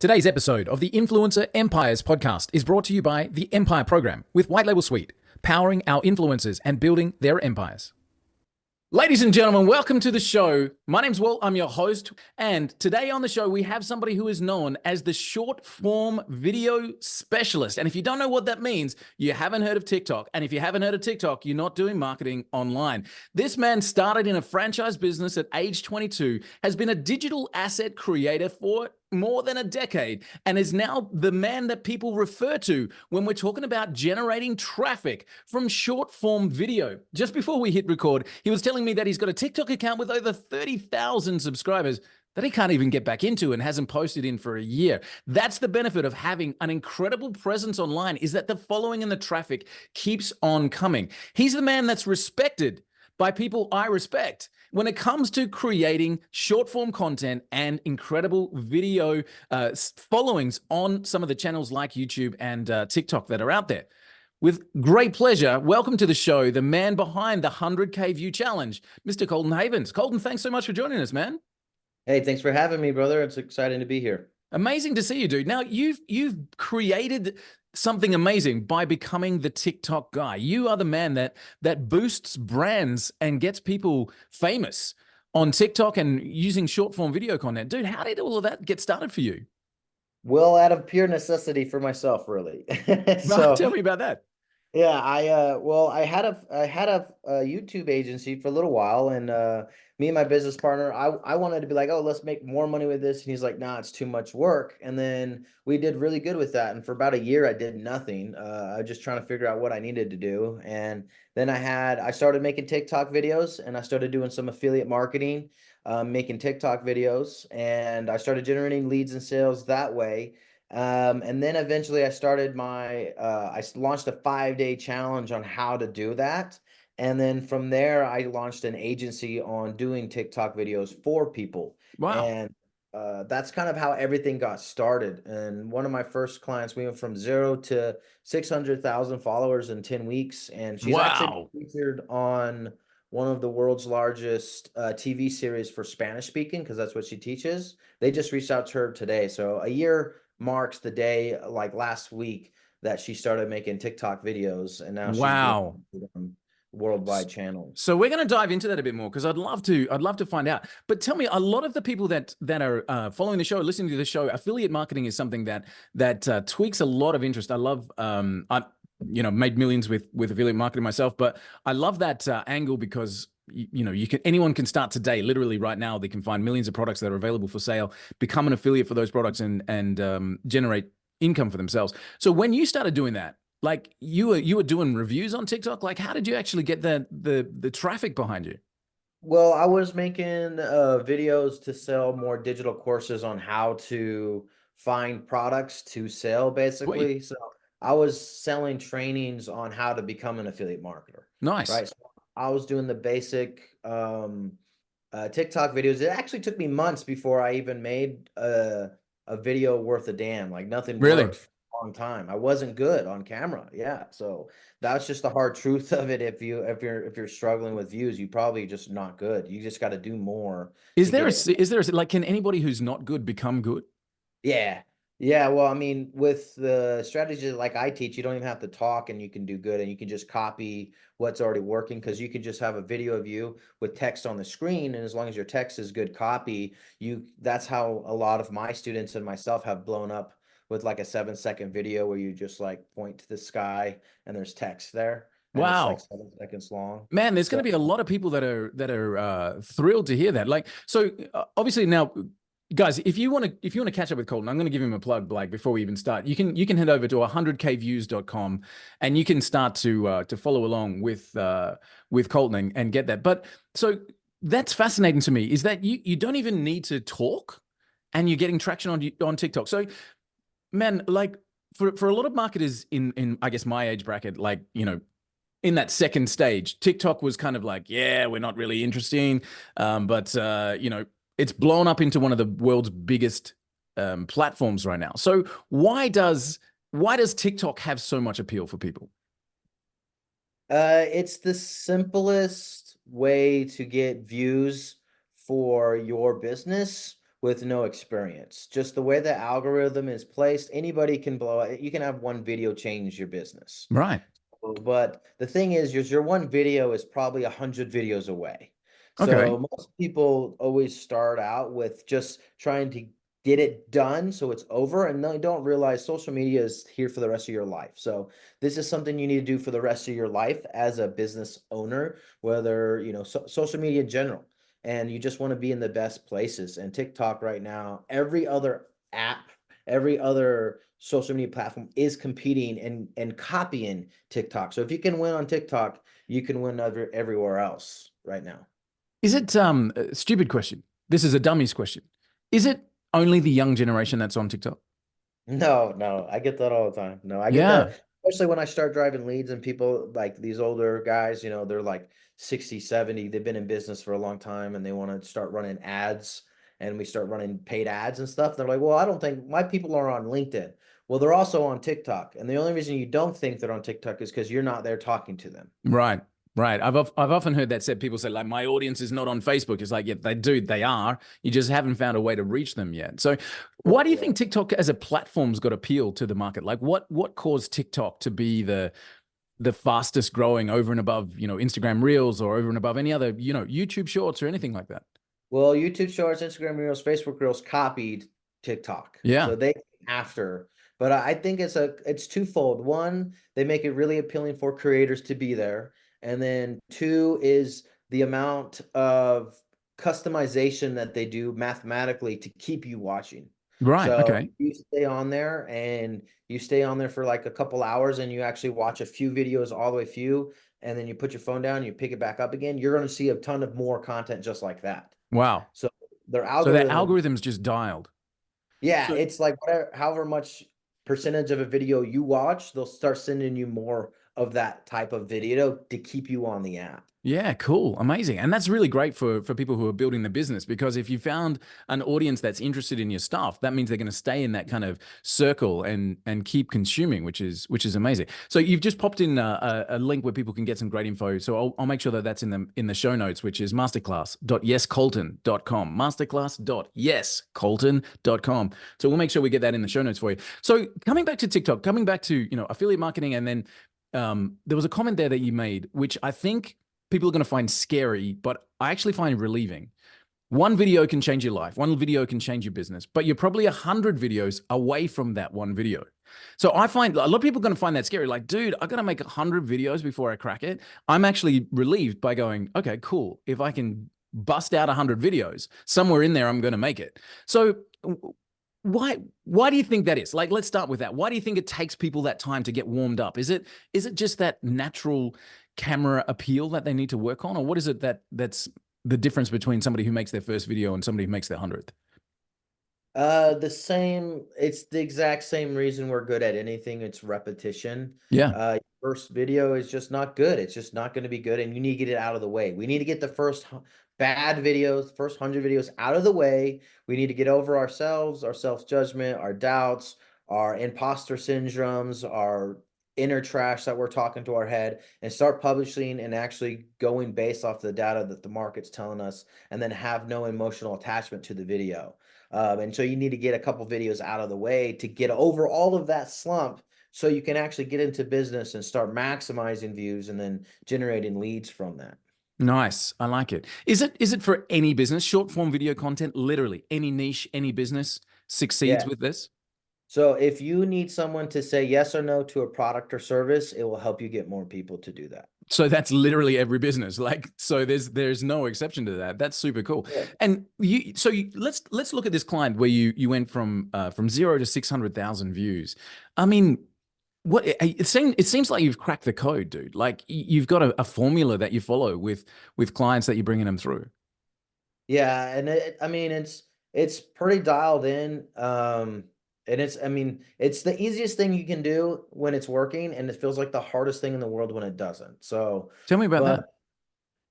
Today's episode of the Influencer Empires podcast is brought to you by the Empire Program with White Label Suite, powering our influencers and building their empires. Ladies and gentlemen, welcome to the show. My name's Walt, I'm your host, and today on the show we have somebody who is known as the short form video specialist. And if you don't know what that means, you haven't heard of TikTok. And if you haven't heard of TikTok, you're not doing marketing online. This man started in a franchise business at age 22, has been a digital asset creator for more than a decade, and is now the man that people refer to when we're talking about generating traffic from short form video. Just before we hit record, he was telling me that he's got a TikTok account with over 30,000 subscribers that he can't even get back into and hasn't posted in for a year. That's the benefit of having an incredible presence online, is that the following and the traffic keeps on coming. He's the man that's respected by people I respect when it comes to creating short form content and incredible video followings on some of the channels like YouTube and TikTok that are out there. With great pleasure, welcome to the show, the man behind the 100K view challenge, Mr. Colton Havens. Colton, thanks so much for joining us, man. Hey, thanks for having me, brother. It's exciting to be here. Amazing to see you, dude. Now, you've created something amazing by becoming the TikTok guy. You are the man that boosts brands and gets people famous on TikTok and using short form video content. Dude, how did all of that get started for you? Well, out of pure necessity for myself, really. So tell me about that. Yeah, I had a YouTube agency for a little while, and me and my business partner, I wanted to be like, oh, let's make more money with this, and he's like, nah, it's too much work. And then we did really good with that, and for about a year, I did nothing. I was just trying to figure out what I needed to do, and then I started making TikTok videos, and I started doing some affiliate marketing, making TikTok videos, and I started generating leads and sales that way. And then eventually I started I launched a 5-day challenge on how to do that. And then from there, I launched an agency on doing TikTok videos for people. Wow. And that's kind of how everything got started. And one of my first clients, we went from 0 to 600,000 followers in 10 weeks. And she's actually featured on one of the world's largest TV series for Spanish speaking, because that's what she teaches. They just reached out to her today. So a year marks the day, like last week, that she started making TikTok videos, and now she's doing worldwide channels. So we're going to dive into that a bit more, because I'd love to find out. But tell me, a lot of the people that are following the show, listening to the show, affiliate marketing is something that tweaks a lot of interest. I love I made millions with affiliate marketing myself, but I love that angle, because anyone can start today. Literally right now, they can find millions of products that are available for sale, become an affiliate for those products, and generate income for themselves. So when you started doing that, like you were doing reviews on TikTok, like how did you actually get the traffic behind you? Well, I was making videos to sell more digital courses on how to find products to sell, basically. Wait. So I was selling trainings on how to become an affiliate marketer. Nice. Right. So I was doing the basic TikTok videos. It actually took me months before I even made a video worth a damn. Like nothing worked for a long time. I wasn't good on camera. Yeah. So that's just the hard truth of it. If you're struggling with views, you probably just not good. You just got to do more. Is there like, can anybody who's not good become good? Yeah. Yeah, well, I mean, with the strategies like I teach, you don't even have to talk, and you can do good, and you can just copy what's already working, because you can just have a video of you with text on the screen, and as long as your text is good copy, that's how a lot of my students and myself have blown up, with like a 7-second video where you just like point to the sky and there's text there. And wow. It's like 7 seconds long. Man, there's going to be a lot of people that are thrilled to hear that. Like, so obviously now, guys, if you want to catch up with Colton, I'm going to give him a plug, Blake, before we even start. You can head over to 100kviews.com, and you can start to follow along with Colton and get that. But so that's fascinating to me, is that you don't even need to talk, and you're getting traction on TikTok. So, man, like for a lot of marketers in I guess my age bracket, like, in that second stage, TikTok was kind of like, yeah, we're not really interesting, but it's blown up into one of the world's biggest platforms right now. So why does TikTok have so much appeal for people? It's the simplest way to get views for your business with no experience. Just the way the algorithm is placed, anybody can blow it. You can have one video change your business. Right. But the thing is your one video is probably 100 videos away. Okay. So most people always start out with just trying to get it done so it's over, and they don't realize social media is here for the rest of your life. So this is something you need to do for the rest of your life as a business owner, whether, social media in general, and you just want to be in the best places. And TikTok right now, every other app, every other social media platform is competing and copying TikTok. So if you can win on TikTok, you can win everywhere else right now. Is it a stupid question? This is a dummy's question. Is it only the young generation that's on TikTok? No, no, I get that all the time. No, I get Yeah. that, especially when I start driving leads and people like these older guys, they're like 60, 70, they've been in business for a long time and they want to start running ads, and we start running paid ads and stuff. They're like, well, I don't think my people are on LinkedIn. Well, they're also on TikTok. And the only reason you don't think they're on TikTok is because you're not there talking to them. Right. Right. I've often heard that said. People say like my audience is not on Facebook. It's like, yeah, they are. You just haven't found a way to reach them yet. So why do you Yeah. think TikTok as a platform's got appeal to the market? Like what caused TikTok to be the fastest growing over and above, Instagram Reels or over and above any other, YouTube Shorts or anything like that? Well, YouTube Shorts, Instagram Reels, Facebook Reels copied TikTok, Yeah. so they came after. But I think it's twofold. One, they make it really appealing for creators to be there, and then two is the amount of customization that they do mathematically to keep you watching. Right. So Okay. you stay on there and you stay on there for like a couple hours, and you actually watch a few videos all the way through, and then you put your phone down, you pick it back up again. You're going to see a ton of more content just like that. Wow. So their So their algorithm, algorithm's just dialed. yeah, So it's like whatever, however much percentage of a video you watch, they'll start sending you more of that type of video to keep you on the app. yeah, cool. Amazing. And that's really great for people who are building the business, because if you found an audience that's interested in your stuff, that means they're going to stay in that kind of circle and keep consuming, which is amazing. So you've just popped in a link where people can get some great info. So I'll make sure that that's in the show notes, which is masterclass.yescolten.com. Masterclass.yescolten.com. So we'll make sure we get that in the show notes for you. So coming back to TikTok, coming back to, affiliate marketing, and then there was a comment there that you made, which I think people are going to find scary, but I actually find relieving. One video can change your life. One video can change your business, but you're probably 100 videos away from that one video. So I find a lot of people are going to find that scary. Like, dude, I got to make 100 videos before I crack it. I'm actually relieved by going, okay, cool. If I can bust out 100 videos, somewhere in there, I'm going to make it. So why do you think that is? Like, let's start with that. Why do you think it takes people that time to get warmed up? Is it just that natural camera appeal that they need to work on, or what is it that's the difference between somebody who makes their first video and somebody who makes their 100th? It's the exact same reason we're good at anything. It's repetition. Yeah. First video is just not good. It's just not going to be good, and you need to get it out of the way. We need to get the bad videos, first 100 videos out of the way. We need to get over ourselves, our self-judgment, our doubts, our imposter syndromes, our inner trash that we're talking to our head, and start publishing and actually going based off the data that the market's telling us, and then have no emotional attachment to the video. And so you need to get a couple videos out of the way to get over all of that slump, so you can actually get into business and start maximizing views and then generating leads from that. Nice. I like it. Is it for any business? Short form video content, literally any niche, any business succeeds Yeah. with this? So if you need someone to say yes or no to a product or service, it will help you get more people to do that. So that's literally every business. Like, so there's no exception to that. That's super cool. Yeah. And let's look at this client where you went from 0 to 600,000 views. I mean, it seems like you've cracked the code, dude. Like you've got a formula that you follow with clients that you're bringing them through. Yeah, and I mean it's pretty dialed in. And it's the easiest thing you can do when it's working, and it feels like the hardest thing in the world when it doesn't. So, Tell me about that.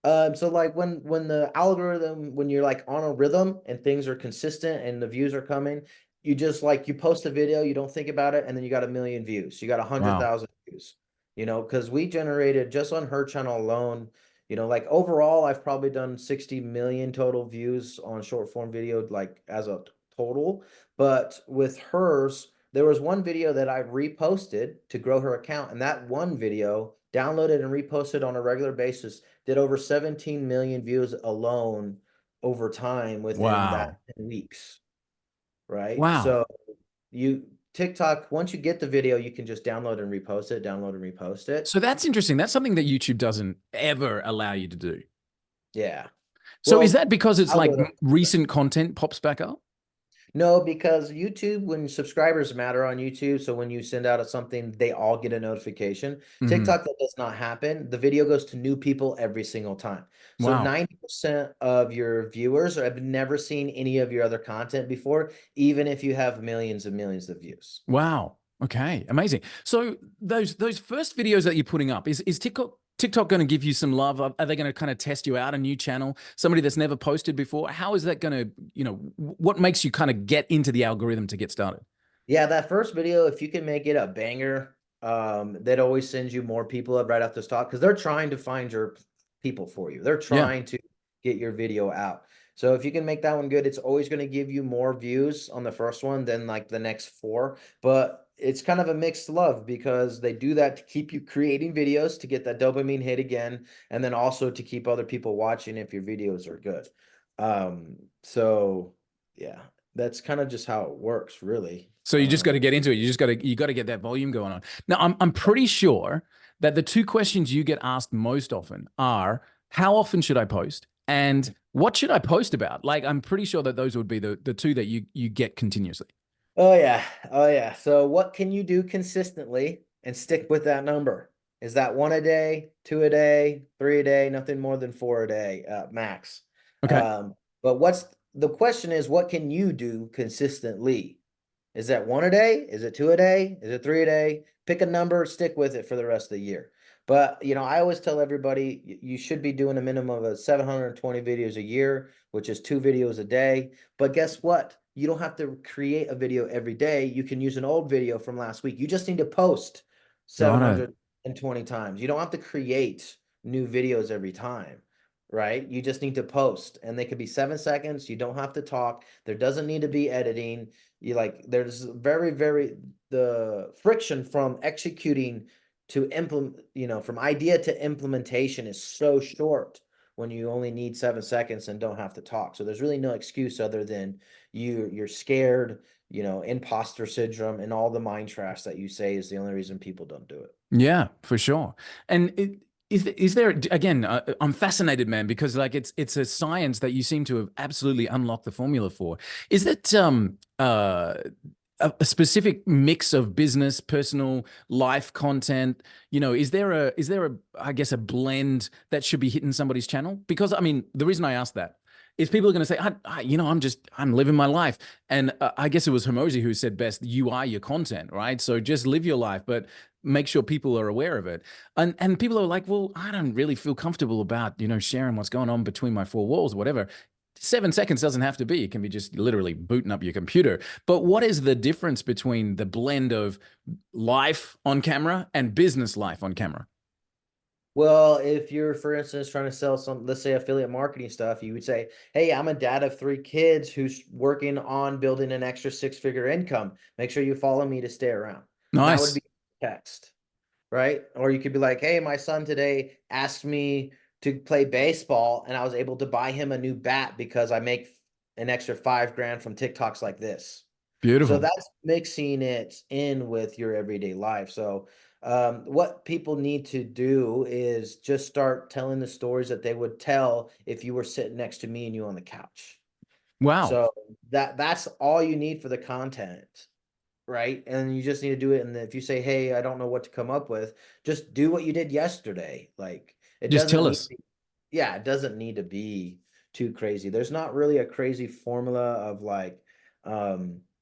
but so like when the algorithm, when you're like on a rhythm and things are consistent and the views are coming, you just like you post a video, you don't think about it, and then you got 1 million views, you got a hundred Wow. thousand views. Because we generated just on her channel alone, Like overall, I've probably done 60 million total views on short form video, like as a total. But with hers, there was one video that I reposted to grow her account, and that one video downloaded and reposted on a regular basis did over 17 million views alone over time within that Wow. 10 weeks, right? Wow. So you TikTok, once you get the video, you can just download and repost it. So that's interesting. That's something that YouTube doesn't ever allow you to do. Yeah. So is Well, that because it's like algorithm. recent content pops back up? No, because YouTube, when subscribers matter on YouTube, so when you send out something, they all get a notification. Hmm. TikTok, that does not happen. The video goes to new people every single time. So Wow. 90% of your viewers have never seen any of your other content before, even if you have millions and millions of views. Wow. Okay. Amazing. So those first videos that you're putting up, is TikTok going to give you some love? Are they going to kind of test you out a new channel, somebody that's never posted before? How is that going to, what makes you kind of get into the algorithm to get started? Yeah, that first video, if you can make it a banger, that always sends you more people up right off the top because they're trying to find your people for you. They're Yeah. trying to get your video out. So if you can make that one good, it's always going to give you more views on the first one than like the next four. But it's kind of a mixed love because they do that to keep you creating videos to get that dopamine hit again, and then also to keep other people watching if your videos are good. So yeah, that's kind of just how it works, really. So you just got to get into it. You got to get that volume going on. Now, I'm pretty sure that the two questions you get asked most often are how often should I post and what should I post about? Like I'm pretty sure that those would be the two that you get continuously. Oh yeah. Oh yeah. So what can you do consistently and stick with that number? Is that one a day, two a day, three a day, nothing more than four a day, max. Okay. But what's the question is what can you do consistently? Is that one a day? Is it two a day? Is it three a day? Pick a number, stick with it for the rest of the year. But I always tell everybody you should be doing a minimum of 720 videos a year, which is 2 videos a day. But guess what? You don't have to create a video every day. You can use an old video from last week. You just need to post Got it. 720 times. You don't have to create new videos every time, right? You just need to post, and they could be 7 seconds. You don't have to talk. There doesn't need to be editing. There's very the friction from executing to implement, from idea to implementation is so short when you only need 7 seconds and don't have to talk. So there's really no excuse other than you're scared, imposter syndrome and all the mind trash that you say is the only reason people don't do it. Yeah, for sure. And is there again? I'm fascinated, man, because like it's a science that you seem to have absolutely unlocked the formula for. Is it a specific mix of business, personal life content? Is there a I guess a blend that should be hitting somebody's channel? Because I mean, the reason I ask that is people are going to say, I'm living my life. And I guess it was Hormozy who said best, you are your content, right? So just live your life, but make sure people are aware of it. And people are like, well, I don't really feel comfortable about, sharing what's going on between my four walls, whatever. 7 seconds doesn't have to be. It can be just literally booting up your computer. But what is the difference between the blend of life on camera and business life on camera? Well, if you're, for instance, trying to sell some, let's say affiliate marketing stuff, you would say, hey, I'm a dad of 3 kids who's working on building an extra 6-figure income. Make sure you follow me to stay around. That would Nice. be text, right? Or you could be like, hey, my son today asked me to play baseball and I was able to buy him a new bat because I make an extra 5 grand from TikToks like this. So Beautiful. that's mixing it in with your everyday life. So what people need to do is just start telling the stories that they would tell if you were sitting next to me and you on the couch. Wow. So that's all you need for the content, right? And you just need to do it. And if you say, hey, I don't know what to come up with, just do what you did yesterday. Like it Just doesn't tell need us. yeah, it doesn't need to be too crazy. There's not really a crazy formula of like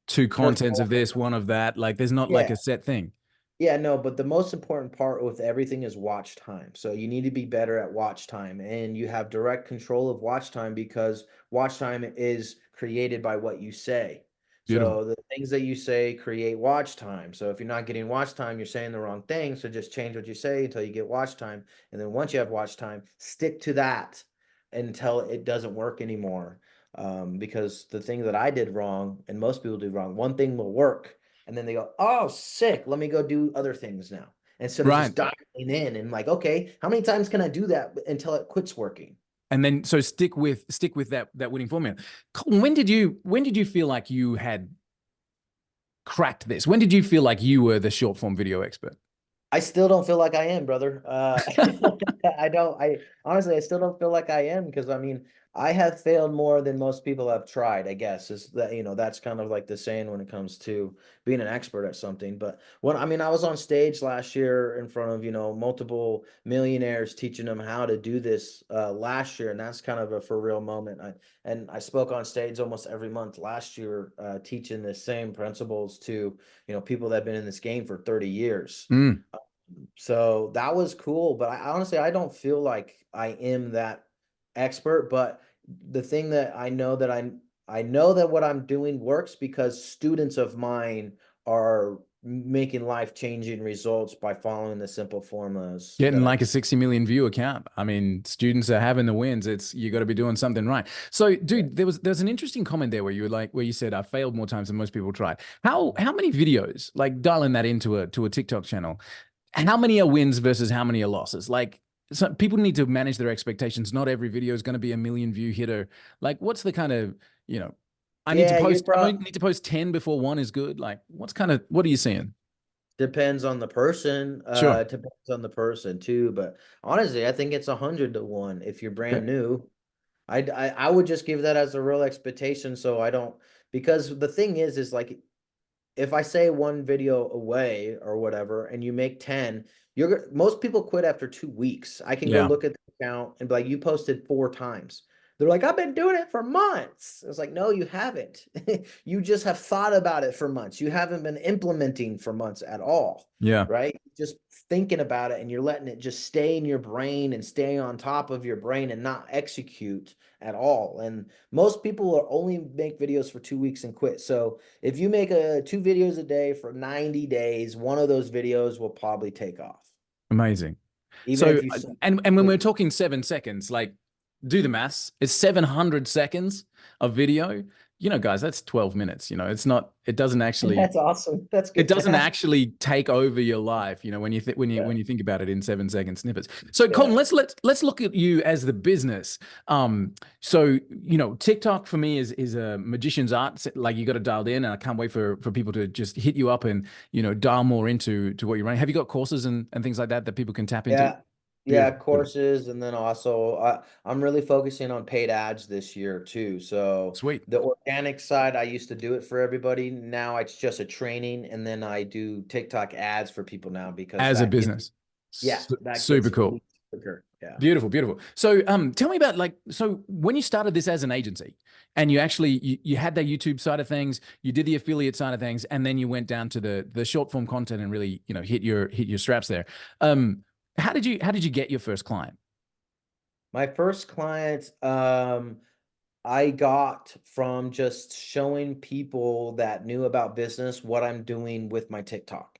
Two contents personal. of this, one of that. Like there's not like Yeah. a set thing. Yeah, no, but the most important part with everything is watch time. So you need to be better at watch time, and you have direct control of watch time because watch time is created by what you say. Beautiful. So the things that you say create watch time. So if you're not getting watch time, you're saying the wrong thing. So just change what you say until you get watch time. And then once you have watch time, stick to that until it doesn't work anymore. Because the thing that I did wrong and most people do wrong, one thing will work. And then they go, oh, sick. Let me go do other things now. Instead of Right. just dialing in and like, okay, how many times can I do that until it quits working? And then so stick with that winning formula. Colton, when did you feel like you had cracked this? When did you feel like you were the short form video expert? I still don't feel like I am, brother. I don't, I honestly, I still don't feel like I am because I mean, I have failed more than most people have tried, I guess, is that, that's kind of like the saying when it comes to being an expert at something. But when, I mean, I was on stage last year in front of, multiple millionaires teaching them how to do this last year. And that's kind of a for real moment. And I spoke on stage almost every month last year, teaching the same principles to, people that have been in this game for 30 years. Mm. So that was cool, but I honestly I don't feel like I am that expert, but the thing that I know that what I'm doing works because students of mine are making life-changing results by following the simple formulas Getting that I like a teach. 60 million view account. I mean, students are having the wins. It's you got to be doing something right. So, dude, there's an interesting comment there where you said I failed more times than most people tried. How many videos, like dialing that into a TikTok channel, how many are wins versus how many are losses? Like so people need to manage their expectations. Not every video is going to be a million view hitter. Like what's the kind of, you know, Yeah, you're I probably need to post 10 before one is good. Like what are you seeing? depends on the person. Sure. It depends on the person too, but honestly, I think it's 100 to 1 if you're Okay. brand new. I would just give that as a real expectation so I don't because the thing is like if I say one video away or whatever and you make 10, most people quit after 2 weeks. I can go Yeah. look at the account and be like, you posted 4 times. They're like, I've been doing it for months. It's like, no, you haven't. You just have thought about it for months. You haven't been implementing for months at all, Yeah. right? Just thinking about it and you're letting it just stay in your brain and stay on top of your brain and not execute at all. And most people are only make videos for 2 weeks and quit. So if you make 2 videos a day for 90 days, one of those videos will probably take off. Amazing. Even So, if you and when we're talking 7 seconds, like do the maths. It's 700 seconds of video. You know, guys, that's 12 minutes. You know, it doesn't actually, that's awesome. That's it good to doesn't have. actually take over your life. You know, when you Yeah. when you think about it in 7 second snippets. So, Colton, Yeah. let's look at you as the business. So TikTok for me is a magician's art. Like you got it dialed in, and I can't wait for people to just hit you up and dial more into what you're running. Have you got courses and things like that that people can tap into? Yeah. Yeah, Beautiful, beautiful. courses. And then also I'm really focusing on paid ads this year too. So Sweet. the organic side, I used to do it for everybody. Now it's just a training. And then I do TikTok ads for people now because As a that gets, business. yeah, that Super gets cool. leads quicker. Yeah. Beautiful, beautiful. So, tell me about so when you started this as an agency, and you had that YouTube side of things, you did the affiliate side of things, and then you went down to the short form content and really, hit your straps there. How did you get your first client? My first client, I got from just showing people that knew about business what I'm doing with my TikTok.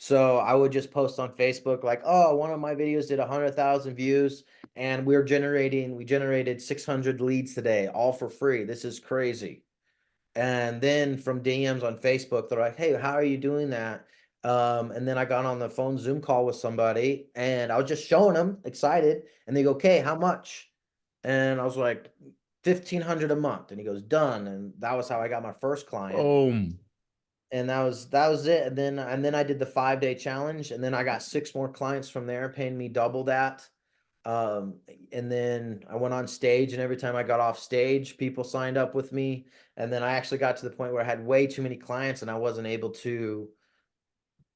So I would just post on Facebook like, oh, one of my videos did 100,000 views and we generated 600 leads today, all for free. This is crazy. And then from DMs on Facebook, they're like, hey, how are you doing that? And then I got on the phone Zoom call with somebody and I was just showing them excited. And they go, okay, how much? And I was like, 1,500 a month. And he goes, done. And that was how I got my first client. Boom. And that was it. And then I did the 5 day challenge. And then I got 6 more clients from there, paying me double that. Um, and then I went on stage, and every time I got off stage, people signed up with me. And then I actually got to the point where I had way too many clients and I wasn't able to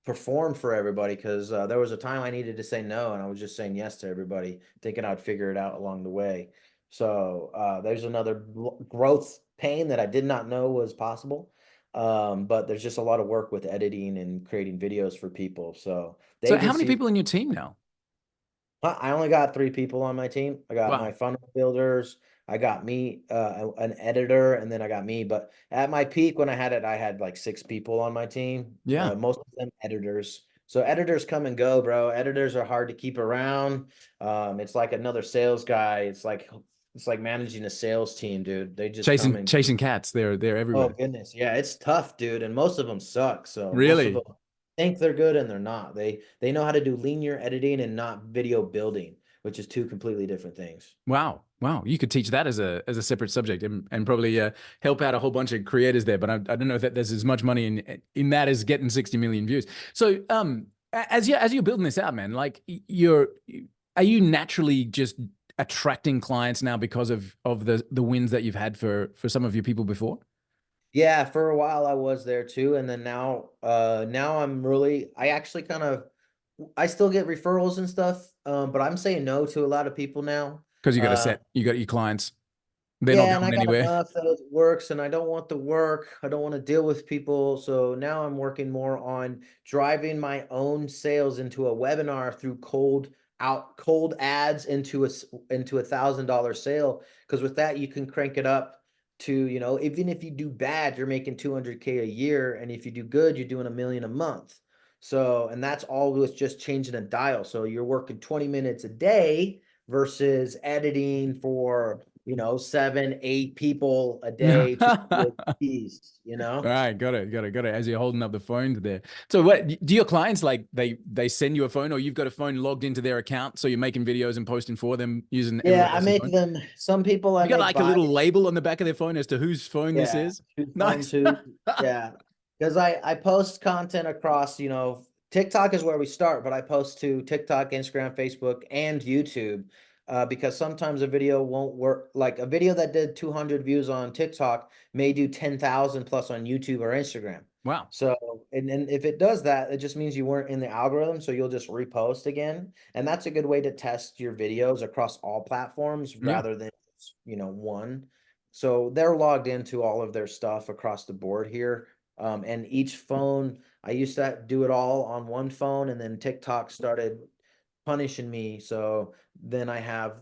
perform for everybody because there was a time I needed to say no, and I was just saying yes to everybody, thinking I'd figure it out along the way. So there's another growth pain that I did not know was possible. But there's just a lot of work with editing and creating videos for people. So the So, how many agency, people in your team now? I only got 3 people on my team. I got my Wow. funnel builders, I got me an editor, and then I got me. But at my peak when I had it, I had like 6 people on my team. Yeah. Most of them editors. So editors come and go, bro. Editors are hard to keep around. It's like another sales guy. It's like managing a sales team, dude. They just come and Chasing cats. They're oh everywhere. goodness, yeah, it's tough, dude, and most of them suck. So most of them Really? think they're good and they're not. They know how to do linear editing and not video building, which is two completely different things. Wow. Wow. You could teach that as a separate subject and probably help out a whole bunch of creators there. But I don't know if there's as much money in that as getting 60 million views. So as you're building this out, man, like are you naturally just attracting clients now because of the wins that you've had for some of your people before? Yeah, for a while I was there too, and then now I actually kind of I still get referrals and stuff, but I'm saying no to a lot of people now. Because Uh, you got your clients. They're not Yeah, and I going got anywhere. enough that it works, and I don't want the work. I don't want to deal with people. So now I'm working more on driving my own sales into a webinar through cold ads into into $1,000 sale. Because with that, you can crank it up to, even if you do bad, you're making 200K a year, and if you do good, you're doing 1 million a month. So, and that's all with just changing a dial. So you're working 20 minutes a day versus editing for 7, 8 people a day to do a piece, All right, got it. As you're holding up the phone there. So, what do your clients like? They send you a phone, or you've got a phone logged into their account, so you're making videos and posting for them using Yeah, everybody I else's make phone. them, some people I You got make like a buy, little label on the back of their phone as to whose phone this yeah, is. who's phone Nice. to, yeah. Because I post content across, TikTok is where we start, but I post to TikTok, Instagram, Facebook, and YouTube. Because sometimes a video won't work. Like a video that did 200 views on TikTok may do 10,000 plus on YouTube or Instagram. Wow. So, and if it does that, it just means you weren't in the algorithm. So you'll just repost again. And that's a good way to test your videos across all platforms Yeah. rather than, one. So they're logged into all of their stuff across the board here. And each phone, I used to do it all on one phone, and then TikTok started punishing me. So then I have,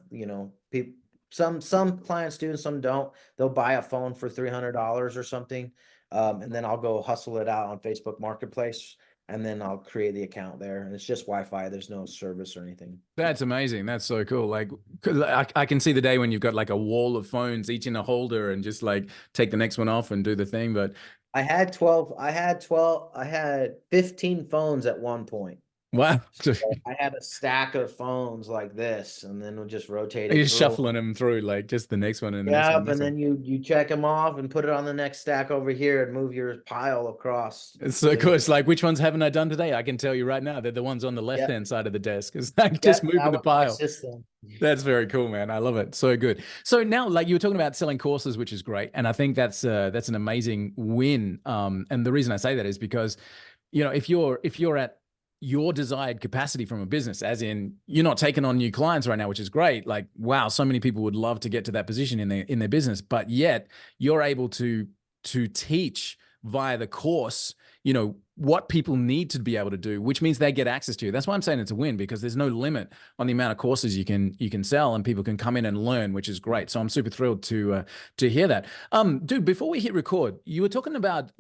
people, some clients do and some don't. They'll buy a phone for $300 or something, and then I'll go hustle it out on Facebook Marketplace, and then I'll create the account there. And it's just Wi-Fi. There's no service or anything. That's amazing. That's so cool. Like, 'cause I can see the day when you've got like a wall of phones, each in a holder, and just like take the next one off and do the thing. But I had 15 phones at one point. wow, So I had a stack of phones like this, and then we just you're rotated just through. shuffling them through, like just the next one and the next one, Yep, next and one. then you check them off and put it on the next stack over here and move your pile across. It's so Then cool. It's like, which ones haven't I done today? I can tell you right now. They're the ones on the yep, left-hand side of the desk. It's like just yep, moving that the was my pile. system. That's very cool, man. I love it. So good. So now, like you were talking about selling courses, which is great, and I think that's an amazing win. And the reason I say that is because, if you're at your desired capacity from a business, as in you're not taking on new clients right now, which is great. Like, wow, so many people would love to get to that position in their business, but yet you're able to teach via the course, what people need to be able to do, which means they get access to you. That's why I'm saying it's a win, because there's no limit on the amount of courses you can sell, and people can come in and learn, which is great. So I'm super thrilled to hear that. Dude, before we hit record, you were talking about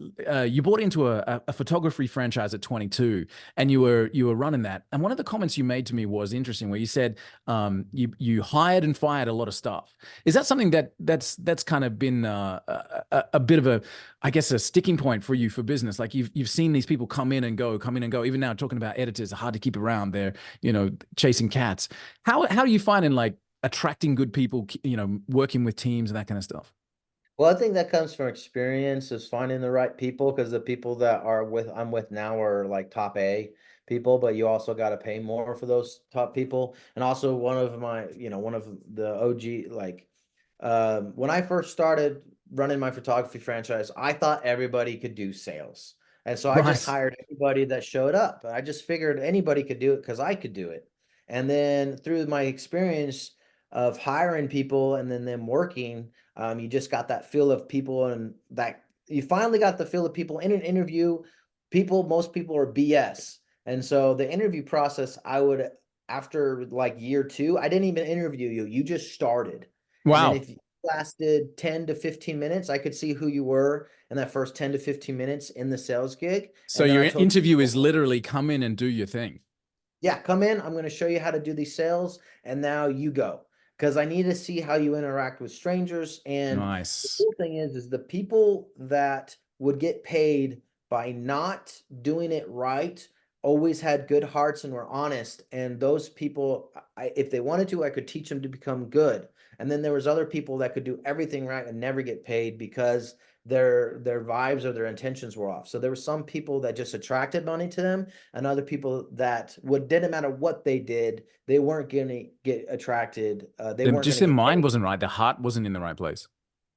you bought into a photography franchise at 22, and you were running that. And one of the comments you made to me was interesting, where you said you hired and fired a lot of staff. Is that something that's kind of been a bit of a, I guess, a sticking point for you for business? Like you've seen these people come in and go, come in and go. Even now, talking about editors, are hard to keep around. They're chasing cats. How are you finding like attracting good people? Working with teams and that kind of stuff. Well, I think that comes from experience, is finding the right people, because the people that I'm with now are like top A people, but you also got to pay more for those top people. And also one of the OG, like, when I first started running my photography franchise, I thought everybody could do sales. And so I just Right. hired anybody that showed up. I just figured anybody could do it because I could do it. And then through my experience of hiring people and then them working, you just got that feel of people, and that you finally got the feel of people in an interview. Most people are BS. And so the interview process, after like year 2, I didn't even interview you. You just started. And then Wow. lasted 10 to 15 minutes. I could see who you were in that first 10 to 15 minutes in the sales gig. So And then your I told interview you, is literally come in and do your thing. yeah, come in. I'm going to show you how to do these sales. And now you go. Because I need to see how you interact with strangers. And the Nice. cool thing is the people that would get paid by not doing it right always had good hearts and were honest. And those people, if they wanted to, I could teach them to become good. And then there was other people that could do everything right and never get paid because their vibes or their intentions were off. So there were some people that just attracted money to them, and other people that would didn't matter what they did, they weren't gonna get attracted. They weren't Just gonna their get mind paid. wasn't right. The heart wasn't in the right place.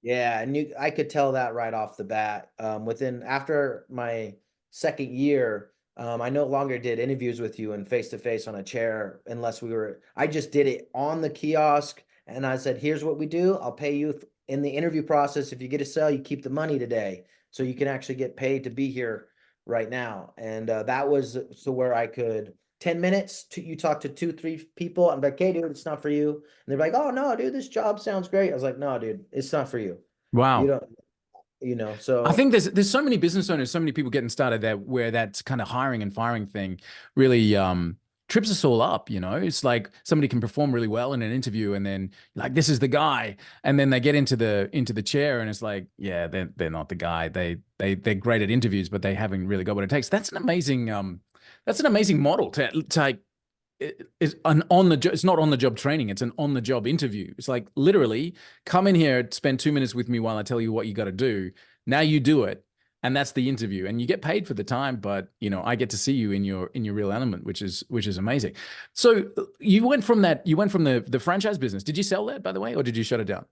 Yeah, and I could tell that right off the bat. Within after my second year, I no longer did interviews with you and face to face on a chair unless we were. I just did it on the kiosk, and I said, "Here's what we do. I'll pay you in the interview process. If you get a sale, you keep the money today, so you can actually get paid to be here right now." And that was so where I could 10 minutes. You talk to two, three people. I'm like, "Hey, dude, it's not for you." And they're like, "Oh no, dude, this job sounds great." I was like, "No, dude, it's not for you. You Wow. don't, I so think there's so many business owners, so many people getting started there where that kind of hiring and firing thing really trips us all up, you know? It's like somebody can perform really well in an interview and then like this is the guy, and then they get into the chair and it's like, yeah, they're not the guy. They're great at interviews, but they haven't really got what it takes. That's an amazing model to like it's an on the job. It's not on the job training. It's an on the job interview. It's like literally come in here, spend 2 minutes with me while I tell you what you got to do. Now you do it, and that's the interview. And you get paid for the time, but you know I get to see you in your real element, which is amazing. So you went from that. You went from the franchise business. Did you sell that by the way, or did you shut it down?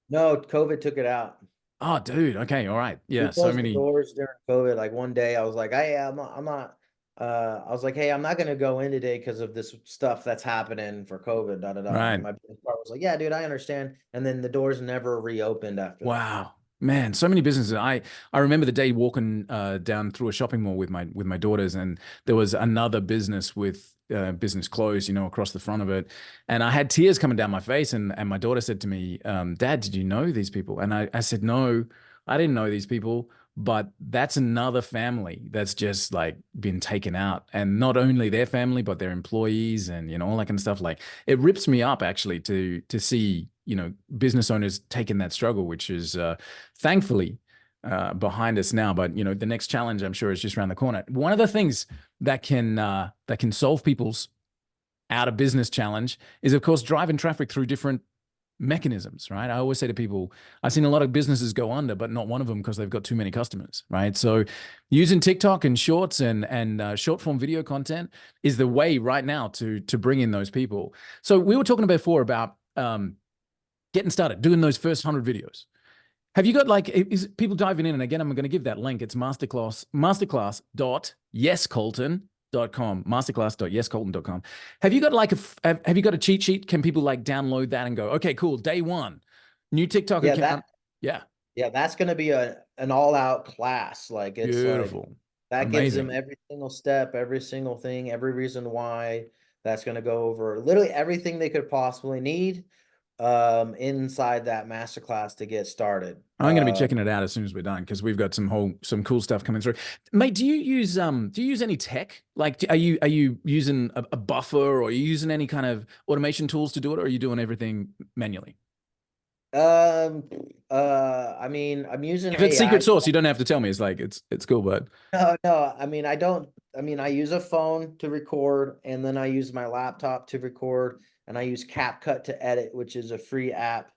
no, COVID took it out. Oh, dude. Okay. All right. We Yeah. So closed the many. doors during COVID. Like one day I was like, hey, I'm not, I was like, hey, I'm not gonna go in today because of this stuff that's happening for COVID, da da da. And Right. my business partner was like, yeah, dude, I understand. And then the doors never reopened after that. Wow. Man, so many businesses. I remember the day walking down through a shopping mall with my daughters, and there was another business with business closed, you know, across the front of it, and I had tears coming down my face, and my daughter said to me, "Dad, did you know these people?" And I said, "No, I didn't know these people, but that's another family that's just like been taken out, and not only their family, but their employees, and you know all that kind of stuff. Like it rips me up actually to see." You know, business owners taking that struggle, which is thankfully behind us now. But you know, the next challenge I'm sure is just around the corner. One of the things that can solve people's out of business challenge is, of course, driving traffic through different mechanisms, right? I always say to people, I've seen a lot of businesses go under, but not one of them because they've got too many customers, right? So using TikTok and shorts and short form video content is the way right now to bring in those people. So we were talking before about getting started, doing those first 100 videos. Have you got like is people diving in? And again, I'm going to give that link. It's masterclass.yescolten.com, masterclass.yescolten.com. Have you got like have you got a cheat sheet? Can people like download that and go, okay, cool, day one, new TikTok Yeah, account? Yeah, that's gonna be an all out class. Like it's like beautiful, that gives them amazing. every single step, every single thing, every reason why. That's gonna go over literally everything they could possibly need inside that masterclass to get started. I'm going to be checking it out as soon as we're done because we've got some cool stuff coming through. Mate, do you use any tech? Like, are you using a buffer, or are you using any kind of automation tools to do it, or are you doing everything manually? Um, I mean, I'm using If it's AI. secret sauce, you don't have to tell me. It's like it's cool, but No, no, I mean, I don't, I mean, I use a phone to record, and then I use my laptop to record, and I use CapCut to edit, which is a free app.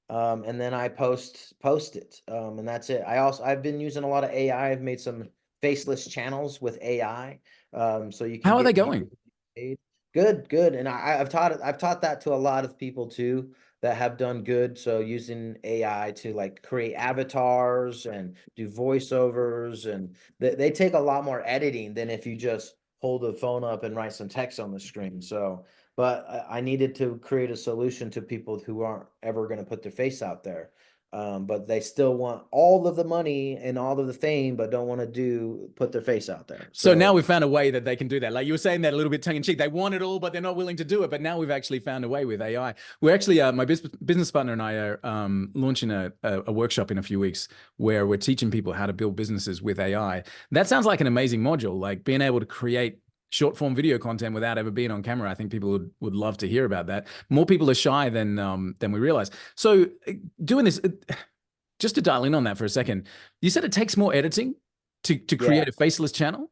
And then I post it. And that's it. I've been using a lot of AI. I've made some faceless channels with AI. So you can how are they get people going? paid. Good, good. And I've taught that to a lot of people too that have done good. So using AI to like create avatars and do voiceovers, and they take a lot more editing than if you just hold the phone up and write some text on the screen. So but I needed to create a solution to people who aren't ever going to put their face out there. but they still want all of the money and all of the fame, but don't want to put their face out there. So now So we've found a way that they can do that. Like you were saying that a little bit tongue in cheek. They want it all, but they're not willing to do it. But now we've actually found a way with AI. We're actually, my business partner and I are launching a workshop in a few weeks where we're teaching people how to build businesses with AI. That sounds like an amazing module, like being able to create short form video content without ever being on camera. I think people would love to hear about that. More people are shy than we realize. So doing this, just to dial in on that for a second, you said it takes more editing to yeah, create a faceless channel.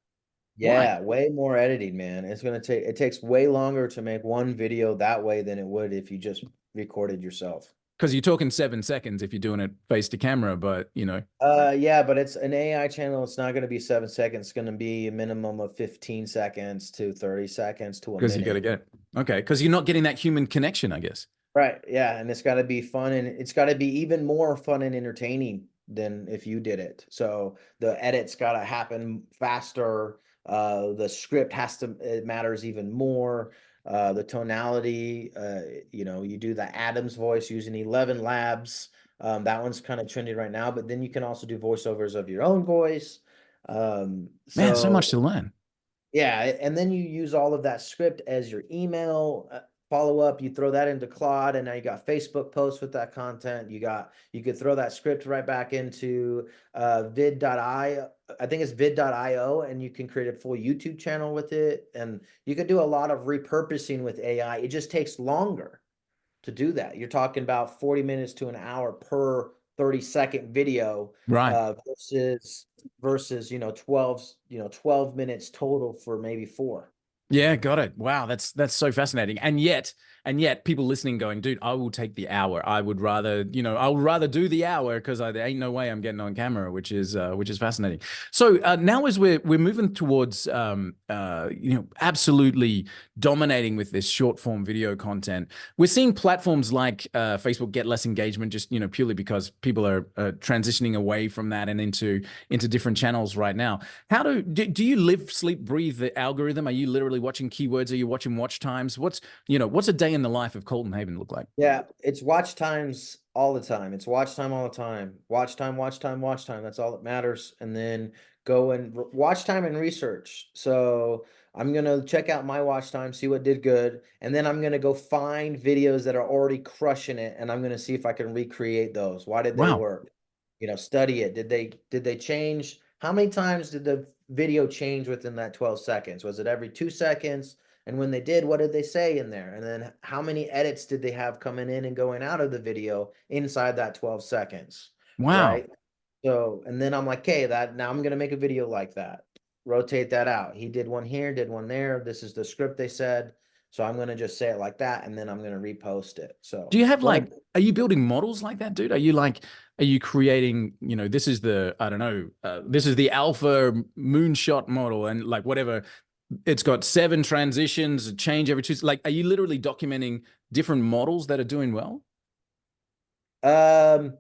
Why? yeah, way more editing, man. It takes way longer to make one video that way than it would if you just recorded yourself. Because you're talking 7 seconds if you're doing it face to camera, but Yeah, but it's an AI channel. It's not going to be 7 seconds. It's going to be a minimum of 15 seconds to 30 seconds to a because you got to minute. get okay, because you're not getting that human connection, I guess. Right. Yeah. And it's got to be fun, and it's got to be even more fun and entertaining than if you did it. So the edits got to happen faster. The script it matters even more. The tonality, you do the Adams voice using 11 Labs. That one's kind of trendy right now, but then you can also do voiceovers of your own voice. Man, so much So to learn. yeah, and then you use all of that script as your email follow up. You throw that into Claude, and now you got Facebook posts with that content. You could throw that script right back into vid.io. I think it's vid.io, and you can create a full YouTube channel with it. And you could do a lot of repurposing with AI. It just takes longer to do that. You're talking about 40 minutes to an hour per 30-second video Right. versus 12 minutes total for maybe 4. Yeah, got it. Wow, that's so fascinating. And yet people listening going, dude, I will take the hour. I would rather, I would rather do the hour because there ain't no way I'm getting on camera, which is fascinating. So now as we're moving towards absolutely dominating with this short form video content, we're seeing platforms like Facebook get less engagement just purely because people are transitioning away from that and into different channels right now. How do you live, sleep, breathe the algorithm? Are you literally watching keywords? Are you watching watch times? What's a day in the life of Colton Haven look like? Yeah, it's watch times all the time. It's watch time all the time. Watch time, watch time, watch time. That's all that matters. And then go and watch time and research. So I'm gonna check out my watch time, see what did good, and then I'm gonna go find videos that are already crushing it, and I'm gonna see if I can recreate those. Why did they Wow. work? Study it. Did they change? How many times did the video change within that 12 seconds? Was it every 2 seconds? And when they did, what did they say in there? And then how many edits did they have coming in and going out of the video inside that 12 seconds? Wow. Right. So, and then I'm like, okay, now I'm going to make a video like that. Rotate that out. He did one here, did one there. This is the script they said. So I'm going to just say it like that. And then I'm going to repost it. So Do you have when are you building models like that, dude? Are you creating, this is I don't know, this is the alpha moonshot model and like whatever. It's got 7 transitions, a change every 2. Like, are you literally documenting different models that are doing well? um,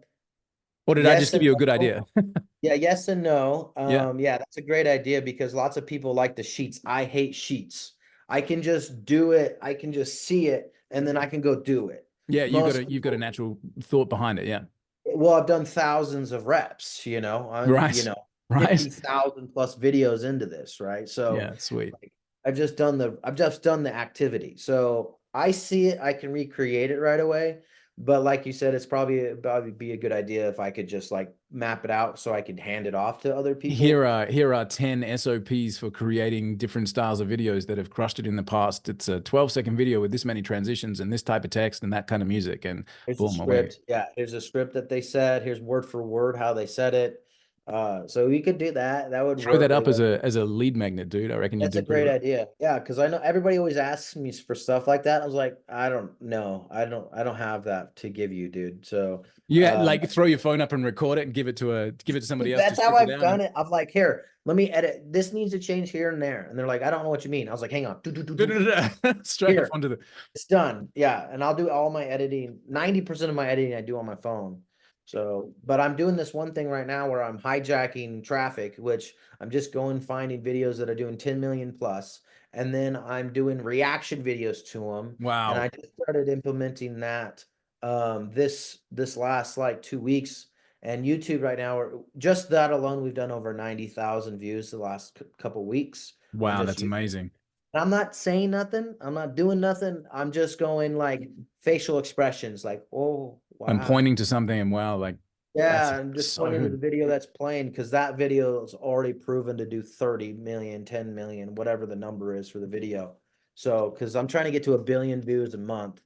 Or did I just yes give and you a good no. idea? Yeah, yes and no. Yeah. Yeah, that's a great idea because lots of people like the sheets. I hate sheets. I can just do it. I can just see it, and then I can go do it. Yeah, Most you've got a people, natural thought behind it. Yeah. well, I've done thousands of reps, I'm, Right. Right. 50,000 plus videos into this, right? So Yeah, sweet. like, I've just done the activity. So I see it, I can recreate it right away. But like you said, it's probably be a good idea if I could just like map it out so I could hand it off to other people. Here are 10 SOPs for creating different styles of videos that have crushed it in the past. It's a 12-second video with this many transitions and this type of text and that kind of music, and Here's a boom, away. script. Yeah, here's a script that they said. Here's word for word how they said it. So we could do that. That would Throw work that really up well. as a lead magnet, dude. I reckon you'd That's a do pretty great well. idea. Yeah, because I know everybody always asks me for stuff like that. I was like, I don't know. I don't have that to give you, dude. So Yeah, um like throw your phone up and record it and give it to somebody else to that's how script it I've out done and it. I'm like, here, let me edit. This needs to change here and there. And they're like, I don't know what you mean. I was like, hang on. Do, do, do, do. straight off Here, onto the. it's done. Yeah. And I'll do all my editing. 90% of my editing I do on my phone. So, but I'm doing this one thing right now where I'm hijacking traffic, which I'm just going finding videos that are doing 10 million plus, and then I'm doing reaction videos to them. And I Wow. just started implementing that this last like 2 weeks. And YouTube right now, just that alone, we've done over 90,000 views the last couple weeks on Wow, just that's YouTube. amazing. I'm not saying nothing. I'm not doing nothing. I'm just going like facial expressions, like, oh, And wow. pointing to something and wow, like Yeah, that's I'm just so pointing to the good. video that's playing because that video is already proven to do 30 million, 10 million, whatever the number is for the video. So, because I'm trying to get to 1 billion views a month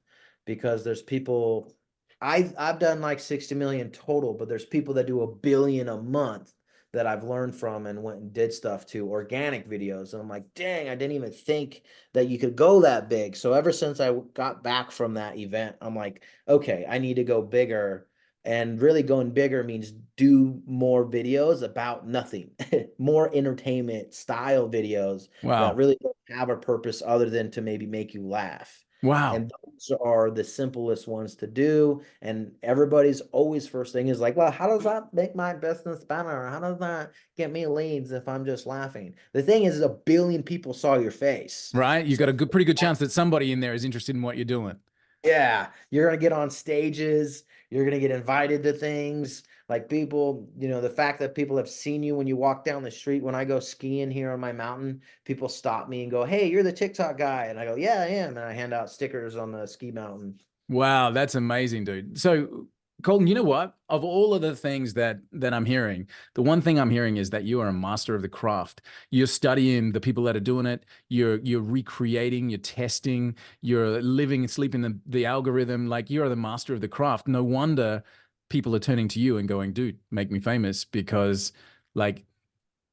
because there's people, I've done like 60 million total, but there's people that do 1 billion a month that I've learned from and went and did stuff to organic videos. And I'm like, dang, I didn't even think that you could go that big. So ever since I got back from that event, I'm like, okay, I need to go bigger, and really going bigger means do more videos about nothing, more entertainment style videos that Wow. really don't have a purpose other than to maybe make you laugh. Wow. And those are the simplest ones to do. And everybody's always first thing is like, well, how does that make my business better? How does that get me leads if I'm just laughing? The thing is, 1 billion people saw your face. Right? You So got a good, pretty good chance that somebody in there is interested in what you're doing. yeah, you're gonna get on stages, you're gonna get invited to things. Like people, the fact that people have seen you when you walk down the street. When I go skiing here on my mountain, people stop me and go, "Hey, you're the TikTok guy." And I go, "Yeah, I am." And I hand out stickers on the ski mountain. Wow, that's amazing, dude. So, Colton, you know what? Of all of the things that I'm hearing, the one thing I'm hearing is that you are a master of the craft. You're studying the people that are doing it. You're recreating. You're testing. You're living and sleeping the algorithm. Like you are the master of the craft. No wonder people are turning to you and going, "Dude, make me famous," because like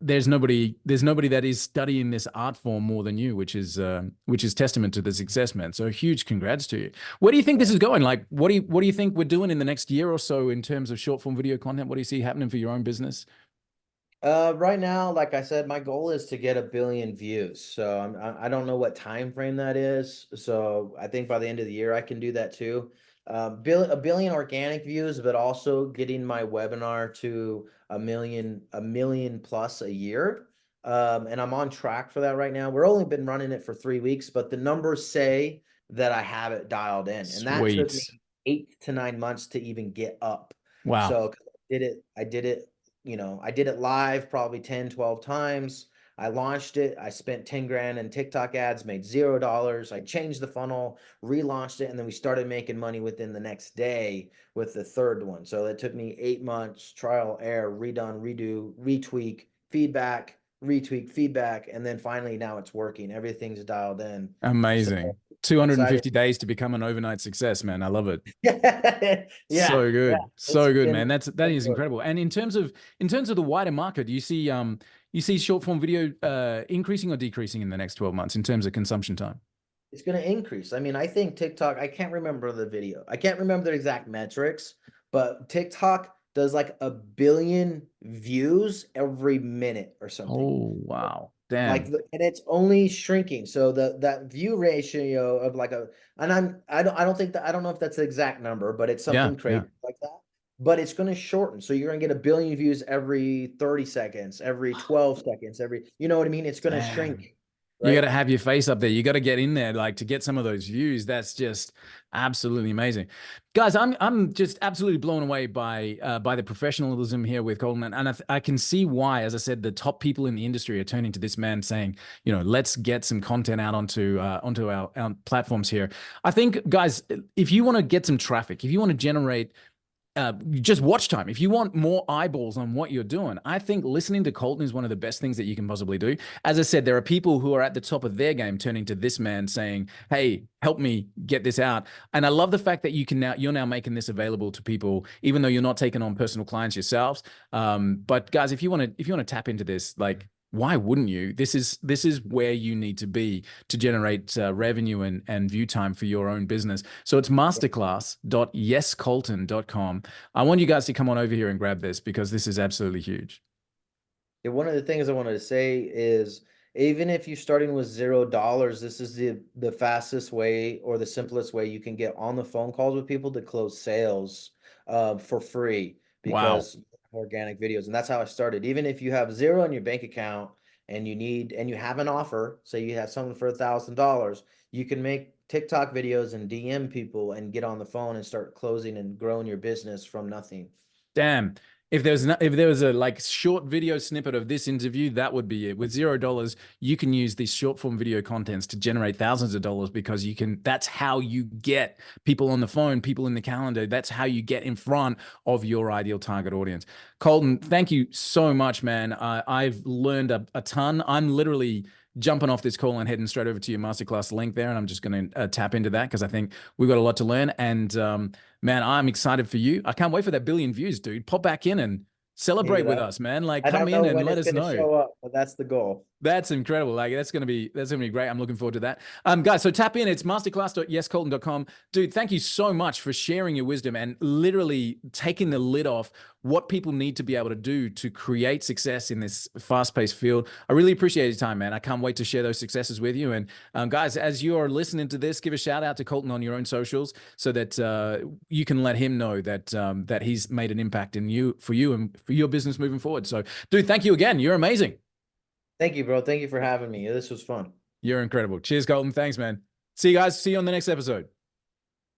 there's nobody that is studying this art form more than you, which is testament to the success, man. So huge congrats to you. Where do you think this is going? Like, what do you think we're doing in the next year or so in terms of short form video content? What do you see happening for your own business? Right now, like I said, my goal is to get 1 billion views. So I don't know what time frame that is. So I think by the end of the year I can do that too. 1 billion organic views, but also getting my webinar to a million plus a year. And I'm on track for that right now. We're only been running it for 3 weeks, but the numbers say that I have it dialed in, and that took me Sweet. 8 to 9 months to even get up. Wow. So 'cause I did it live probably 10, 12 times. I launched it. I spent 10 grand in TikTok ads, made $0. I changed the funnel, relaunched it, and then we started making money within the next day with the third one. So it took me 8 months, trial, error, redone, redo, retweak, feedback, retweak, feedback, and then finally now it's working. Everything's dialed in. So Amazing. excited. 250 days to become an overnight success, man. I love it. Yeah, yeah, So good. it's So good, been man. That is incredible. And in terms of the wider market, you see short form video increasing or decreasing in the next 12 months in terms of consumption time? it's going to increase. I mean, I think TikTok, I can't remember the video. I can't remember the exact metrics, but TikTok does like 1 billion views every minute or something. Oh, wow. Like, Damn. and it's only shrinking. So that view ratio of like and I don't think that, I don't know if that's the exact number, but it's Yeah, something yeah. crazy like that. But it's going to shorten. So you're going to get 1 billion views every 30 seconds, every 12 seconds, you know what I mean? It's going to Damn. shrink, You got right? to have your face up there. You got to get in there, like to get some of those views. That's just absolutely amazing, guys. I'm just absolutely blown away by the professionalism here with Colton, and I can see why. As I said, the top people in the industry are turning to this man, saying, let's get some content out onto our platforms here. I think, guys, if you want to get some traffic, if you want to generate just watch time. If you want more eyeballs on what you're doing, I think listening to Colton is one of the best things that you can possibly do. As I said, there are people who are at the top of their game turning to this man saying, "Hey, help me get this out." And I love the fact that you're now making this available to people, even though you're not taking on personal clients yourselves. But guys, if you want to tap into this, like, why wouldn't you? This is where you need to be to generate revenue and view time for your own business. So it's masterclass.yescolton.com. I want you guys to come on over here and grab this because this is absolutely huge. Yeah, one of the things I wanted to say is even if you're starting with $0, this is the fastest way or the simplest way you can get on the phone calls with people to close sales for free Wow. because organic videos. And that's how I started. Even if you have zero in your bank account and you have an offer, say you have someone for $1,000, you can make TikTok videos and DM people and get on the phone and start closing and growing your business from nothing. Damn. If there was a like short video snippet of this interview, that would be it. With $0, you can use these short form video contents to generate thousands of dollars, because that's how you get people on the phone, people in the calendar. That's how you get in front of your ideal target audience. Colton, thank you so much, man. I've learned a ton. I'm literally jumping off this call and heading straight over to your masterclass link there. And I'm just going to tap into that, because I think we've got a lot to learn. And man, I'm excited for you. I can't wait for that 1 billion views, dude. Pop back in and celebrate with us, man. Like, I come don't in know and when let it's us going to know. show up, but that's the goal. That's incredible. Like, that's gonna be great. I'm looking forward to that. Guys, so tap in. It's masterclass.yescolton.com. Dude, thank you so much for sharing your wisdom and literally taking the lid off what people need to be able to do to create success in this fast-paced field. I really appreciate your time, man. I can't wait to share those successes with you. And guys, as you're listening to this, give a shout out to Colton on your own socials, so that you can let him know that that he's made an impact for you and for your business moving forward. So, dude, thank you again. You're amazing. Thank you, bro. Thank you for having me. This was fun. You're incredible. Cheers, Colton. Thanks, man. See you guys. See you on the next episode.